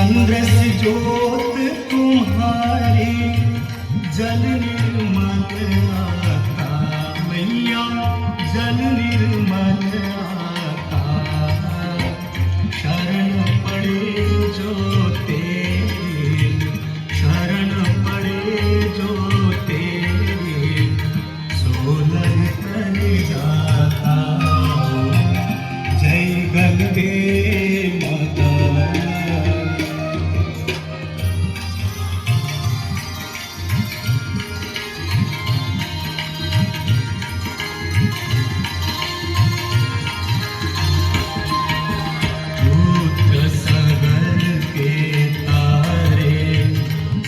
चंद्र से ज्योत तुम्हारी जल निर्मल आता मैया जल निर्मल आता शरण पड़े जो तेरे शरण पड़े जो तेरे सोलर कर जाता जय गंगे माता।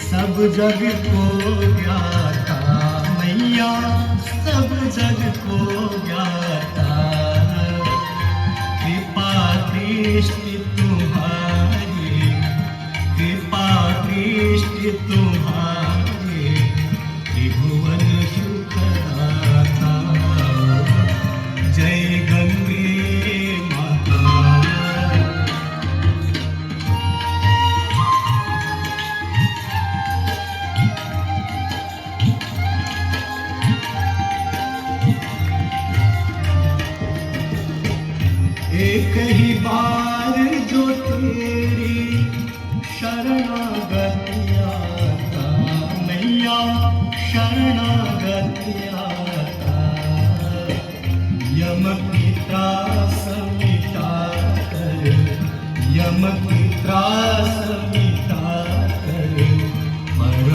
सब जग को ज्ञाता मैया सब जग को ज्ञाता कृपा दृष्टि तुम्हारी कृपा दृष्टि तुम्हारी त्रिभुवन सुखदाता जय गंगे माता। एक ही बार जो तेरी शरणागति आता मैया शरणागति आता यम की त्रास मिटा कर यम की त्रास